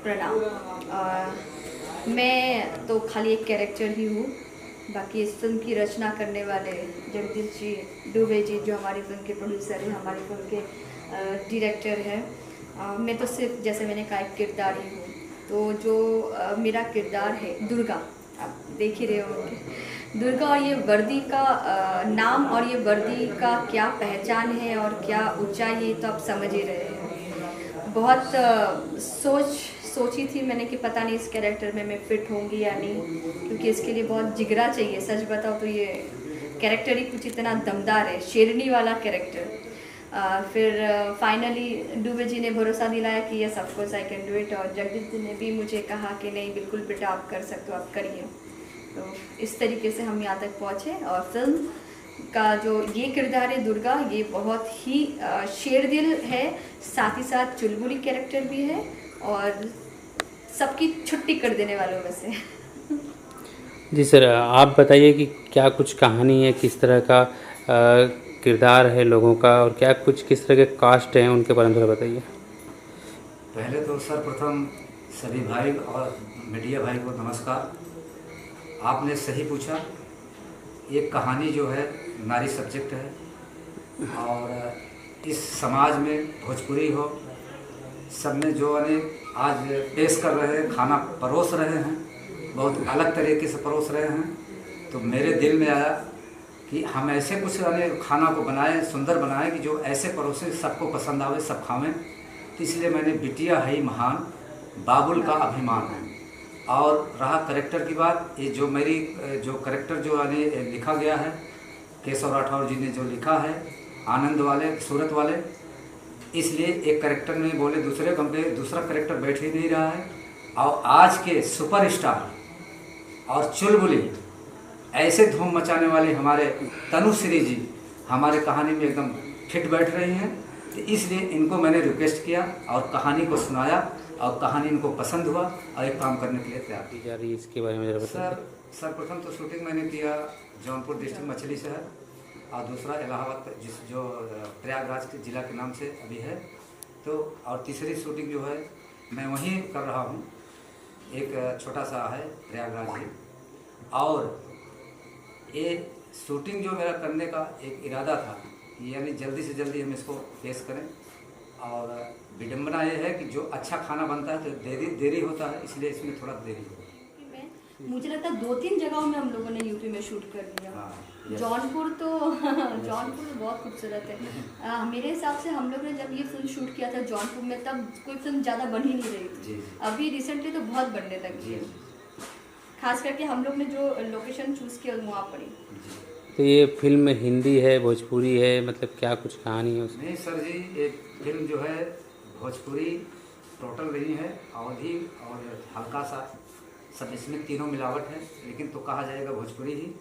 प्रणाम। मैं तो खाली एक कैरेक्टर ही हूँ। बाकी इस फिल्म की रचना करने वाले जगदीश जी दुबे जी, जो हमारी फिल्म के प्रोड्यूसर हैं, हमारी फिल्म के डायरेक्टर हैं। मैं तो सिर्फ, जैसे मैंने कहा, एक किरदार ही हूँ। तो जो मेरा किरदार है दुर्गा, आप देख ही रहे होंगे। दुर्गा और ये वर्दी का नाम और ये वर्दी का क्या पहचान है और क्या ऊंचाई है, तो आप समझ ही रहे हैं। बहुत सोची थी मैंने कि पता नहीं इस कैरेक्टर में मैं फिट होंगी या नहीं, क्योंकि इसके लिए बहुत जिगरा चाहिए। सच बताओ तो ये कैरेक्टर ही कुछ इतना दमदार है, शेरनी वाला कैरेक्टर। फिर फाइनली दुबे जी ने भरोसा दिलाया कि yes of course I can do it, और जगदीश जी ने भी मुझे कहा कि नहीं, बिल्कुल बेटा आप कर सकते हो, आप करिए। तो इस तरीके से हम यहाँ तक पहुँचे। और फिल्म का जो ये किरदार है दुर्गा, ये बहुत ही शेरदिल है, साथ ही साथ चुलबुली कैरेक्टर भी है और सबकी छुट्टी कर देने वालों में से। जी सर, आप बताइए कि क्या कुछ कहानी है, किस तरह का किरदार है लोगों का, और क्या कुछ किस तरह के कास्ट हैं उनके बारे में थोड़ा बताइए। पहले तो सर्वप्रथम सभी भाई और मीडिया भाई को नमस्कार। आपने सही पूछा, ये कहानी जो है नारी सब्जेक्ट है और इस समाज में भोजपुरी हो, सब में जो आज पेश कर रहे हैं, खाना परोस रहे हैं, बहुत अलग तरीके से परोस रहे हैं। तो मेरे दिल में आया कि हम ऐसे कुछ खाना को बनाएं, सुंदर बनाएं कि जो ऐसे परोसें सबको पसंद आवे, सब खावें। तो इसलिए मैंने बिटिया है महान, बाबुल का अभिमान है। और रहा करेक्टर की बात, ये जो मेरी जो करेक्टर जो लिखा गया है, केशव राठौर जी ने जो लिखा है, आनंद वाले, सूरत वाले, इसलिए एक करेक्टर में बोले दूसरे कम पे दूसरा करेक्टर बैठ ही नहीं रहा है। और आज के सुपरस्टार और चुलबुली ऐसे धूम मचाने वाले हमारे तनुश्री जी हमारे कहानी में एकदम फिट बैठ रही हैं। तो इसलिए इनको मैंने रिक्वेस्ट किया और कहानी को सुनाया और कहानी इनको पसंद हुआ और एक काम करने के लिए तैयार की जा रही है। इसके बारे में जरा बताइए। सर्वप्रथम तो शूटिंग मैंने किया जौनपुर डिस्ट्रिक्ट मछली शहर, और दूसरा इलाहाबाद जो प्रयागराज के ज़िला के नाम से अभी है। तो और तीसरी शूटिंग जो है मैं वहीं कर रहा हूँ, एक छोटा सा है प्रयागराज ही। और ये शूटिंग जो मेरा करने का एक इरादा था, यानी जल्दी से जल्दी हम इसको पेश करें। और विडम्बना ये है कि जो अच्छा खाना बनता है तो देरी होता है, इसलिए इसमें थोड़ा देरी हो। मुझे लगता है 2-3 जगहों में हम लोगों ने यूपी में शूट कर लिया। जौनपुर तो जौनपुर बहुत खूबसूरत है। मेरे हिसाब से हम लोग ने जब ये फिल्म शूट किया था जौनपुर में, तब कोई फिल्म ज़्यादा बन ही नहीं रही थी। अभी रिसेंटली तो बहुत बनने लगी है, खास करके हम लोग ने जो लोकेशन चूज़ किया वहाँ पर ही। तो ये फिल्म हिंदी है, भोजपुरी है, मतलब क्या कुछ कहानी है उसमें? नहीं सर जी, ये फिल्म जो है भोजपुरी टोटल नहीं है, अवधी और हल्का सा सब इसमें तीनों मिलावट है, लेकिन तो कहा जाएगा भोजपुरी ही।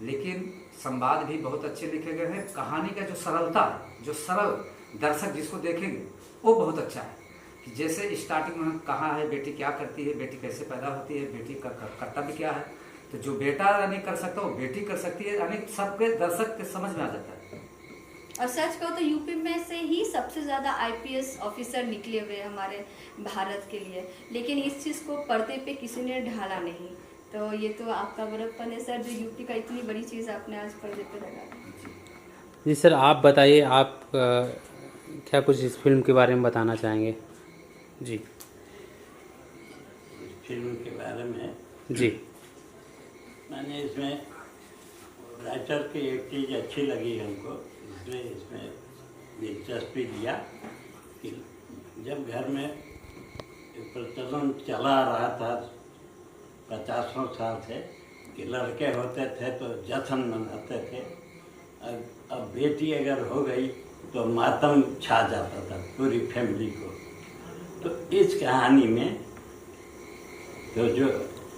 लेकिन संवाद भी बहुत अच्छे लिखे गए हैं। कहानी का जो सरलता है, जो सरल दर्शक जिसको देखेंगे वो बहुत अच्छा है। कि जैसे स्टार्टिंग में कहा है बेटी क्या करती है, बेटी कैसे पैदा होती है, बेटी का कर्तव्य क्या है, तो जो बेटा नहीं कर सकता वो बेटी कर सकती है, यानी सबके दर्शक के समझ में आ जाता है। और सच कहो तो यूपी में से ही सबसे ज़्यादा आईपीएस ऑफिसर निकले हुए हमारे भारत के लिए, लेकिन इस चीज़ को पर्दे पे किसी ने ढाला नहीं। तो ये तो आपका बड़प्पन है सर, जो यूपी का इतनी बड़ी चीज़ आपने आज पर्दे पे लगा। जी सर, आप बताइए, आप क्या कुछ इस फिल्म के बारे में बताना चाहेंगे? जी फिल्म के बारे में जी मैंने इसमें राइटर की एक चीज़ अच्छी लगी हमको, इसमें दिलचस्पी लिया कि जब घर में एक प्रचलन चला आ रहा था 50 साल से कि लड़के होते थे तो जश्न मनाते थे, अब बेटी अगर हो गई तो मातम छा जाता था पूरी फैमिली को। तो इस कहानी में तो जो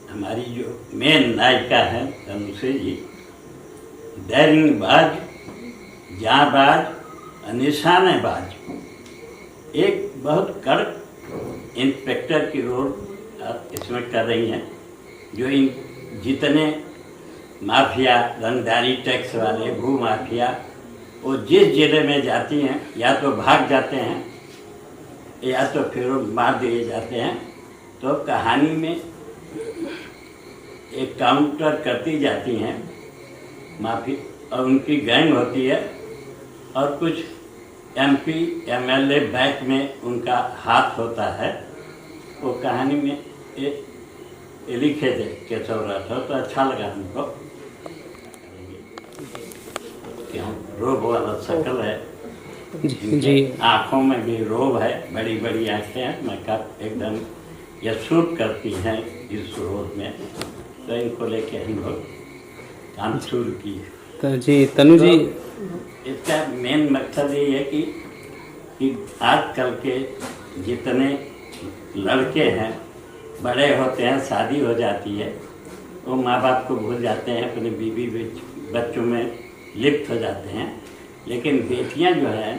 हमारी जो मेन नायिका है तनुश्री जी, दायरिंगबाज, जाँबाज, निशानेबाज, एक बहुत कड़क इंस्पेक्टर की रोल इसमें कर रही हैं। जो इन जितने माफिया, रंगदारी, टैक्स वाले, भू माफिया, वो जिस जिले में जाती हैं या तो भाग जाते हैं या तो फिर मार दिए जाते हैं। तो कहानी में एक काउंटर करती जाती हैं माफी, और उनकी गैंग होती है और कुछ MP MLA बैक में उनका हाथ होता है। वो कहानी में ये लिखे थे केशव राठौर, तो अच्छा लगा हमको कि हम रोब वाला शक्ल है जी आँखों में भी रोब है, बड़ी बड़ी आँखें हैं, मेकअप एकदम ये सूट करती हैं इस रोब में। तो इनको लेके हम लोग काम शुरू किए। तो जी तनु जी, तो इसका मेन मकसद ये है कि आजकल के जितने लड़के हैं बड़े होते हैं, शादी हो जाती है, वो माँ बाप को भूल जाते हैं, अपने बीवी बच्चों में लिप्त हो जाते हैं। लेकिन बेटियां जो हैं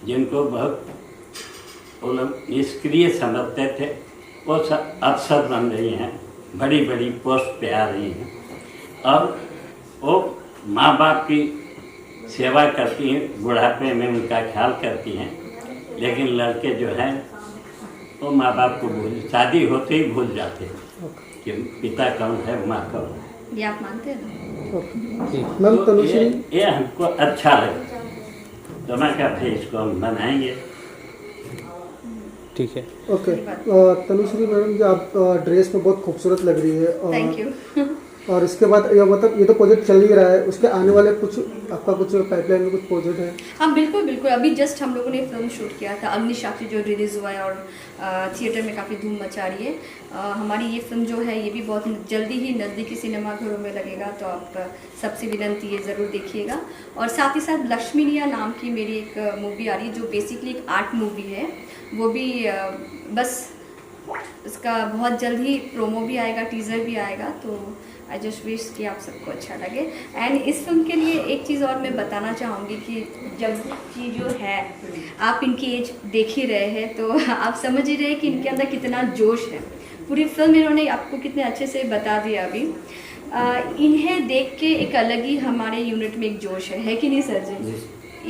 जिनको बहुत वो लोग निष्क्रिय समझते थे, वो सब अफसर बन रही हैं, बड़ी बड़ी पोस्ट पे आ रही हैं और वो माँ बाप की सेवा करती हैं, बुढ़ापे में उनका ख्याल करती हैं। लेकिन लड़के जो हैं वो माँ बाप को शादी होते ही भूल जाते हैं कि पिता कौन है, माँ कौन है। ये आप मानते हैं? मैम तो तनुश्री, ये हमको अच्छा लगा, तो मैं क्या फिर इसको हम बनाएंगे। ठीक है। ओके। तनुश्री मैडम जी, आप ड्रेस में बहुत खूबसूरत लग रही है। Thank you. और इसके बाद ये मतलब ये तो प्रोजेक्ट चल ही रहा है, उसके आने वाले कुछ आपका कुछ पाइपलाइन में कुछ प्रोजेक्ट है? हाँ बिल्कुल बिल्कुल, अभी जस्ट हम लोगों ने फिल्म शूट किया था अग्निसाक्षी, जो रिलीज़ हुआ है और थिएटर में काफ़ी धूम मचा रही है। हमारी ये फिल्म जो है ये भी बहुत जल्दी ही नज़दीकी सिनेमाघरों में लगेगा, तो आप सबसे विनंती ये ज़रूर देखिएगा। और साथ ही साथ लक्ष्मीनिया नाम की मेरी एक मूवी आ रही है जो बेसिकली एक आर्ट मूवी है, वो भी बस इसका बहुत जल्द ही प्रोमो भी आएगा, टीज़र भी आएगा। तो आई जस्ट विश कि आप सबको अच्छा लगे। एंड इस फिल्म के लिए एक चीज़ और मैं बताना चाहूँगी कि जब की जो है आप इनकी एज देख ही रहे हैं, तो आप समझ ही रहे हैं कि इनके अंदर कितना जोश है। पूरी फिल्म इन्होंने आपको कितने अच्छे से बता दिया अभी। इन्हें देख के एक अलग ही हमारे यूनिट में एक जोश है कि नहीं सर जी?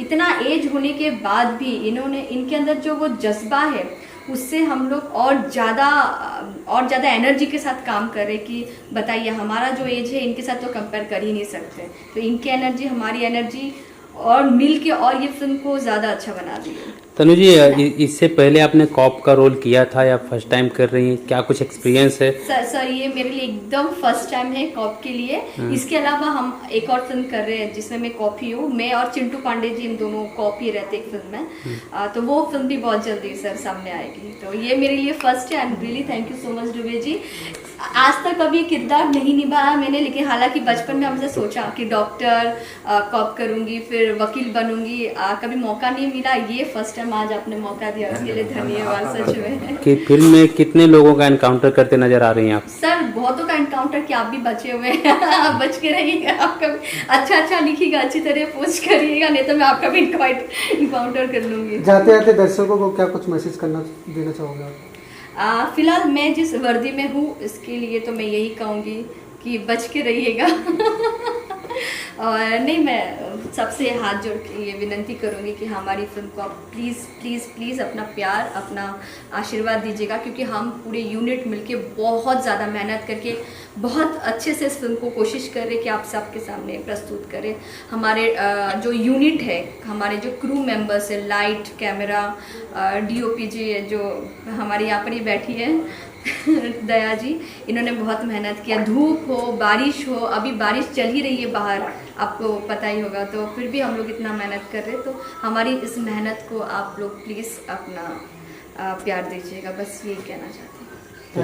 इतना एज होने के बाद भी इनके अंदर जो वो जज्बा है, उससे हम लोग और ज़्यादा एनर्जी के साथ काम कर रहे कि बताइए, हमारा जो एज है इनके साथ तो कंपेयर कर ही नहीं सकते। तो इनकी एनर्जी हमारी एनर्जी और मिल के और ये फिल्म को ज़्यादा अच्छा बना दी है। तनु जी, इससे पहले आपने कॉप का रोल किया था या फर्स्ट टाइम कर रही हैं? क्या कुछ एक्सपीरियंस है? सर ये मेरे लिए एकदम फर्स्ट टाइम है कॉप के लिए। इसके अलावा हम एक और फिल्म कर रहे हैं जिसमें मैं कॉप ही हूँ, मैं और चिंटू पांडे जी इन दोनों कॉप ही रहते एक फिल्म में। तो वो फिल्म भी बहुत जल्दी सर सामने आएगी। तो ये मेरे लिए फर्स्ट है and really thank you so much Dubey ji. आज तक कभी किरदार नहीं निभाया मैंने, लेकिन हालांकि बचपन में हमसे सोचा कि डॉक्टर कॉप करूंगी, फिर वकील बनूंगी, कभी मौका नहीं मिला। ये फर्स्ट टाइम आज आपने मौका दिया, उसके लिए धन्यवाद सच में। कि फिल्म में कितने लोगों का एनकाउंटर करते नजर आ रही हैं आप? सर बहुतों का एनकाउंटर कि आप भी बचे हुए हैं। आप बच के रहिएगा, आपका अच्छा लिखिएगा, अच्छी तरह पोस्ट करिएगा, नहीं तो मैं आपका भी एनकाउंटर कर लूंगी। जाते जाते दर्शकों को क्या कुछ मैसेज देना चाहोगे आप? फिलहाल मैं जिस वर्दी में हूँ इसके लिए तो मैं यही कहूँगी कि बच के रहिएगा। और नहीं, मैं सबसे हाथ जोड़ के ये विनती करूँगी कि हमारी फिल्म को आप प्लीज़ प्लीज़ प्लीज़ अपना प्यार, अपना आशीर्वाद दीजिएगा, क्योंकि हम पूरे यूनिट मिलके बहुत ज़्यादा मेहनत करके बहुत अच्छे से इस फिल्म को कोशिश कर रहे कि आप सबके सामने प्रस्तुत करें। हमारे जो यूनिट है, हमारे जो क्रू मेंबर्स है, लाइट, कैमरा, DOP जी जो हमारे यहाँ पर ही बैठी है दया जी, इन्होंने बहुत मेहनत किया। धूप हो, बारिश हो, अभी बारिश चल ही रही है बाहर, आपको पता ही होगा, तो फिर भी हम लोग इतना मेहनत कर रहे हैं। तो हमारी इस मेहनत को आप लोग प्लीज़ अपना प्यार दीजिएगा, बस यही कहना चाहती हूँ।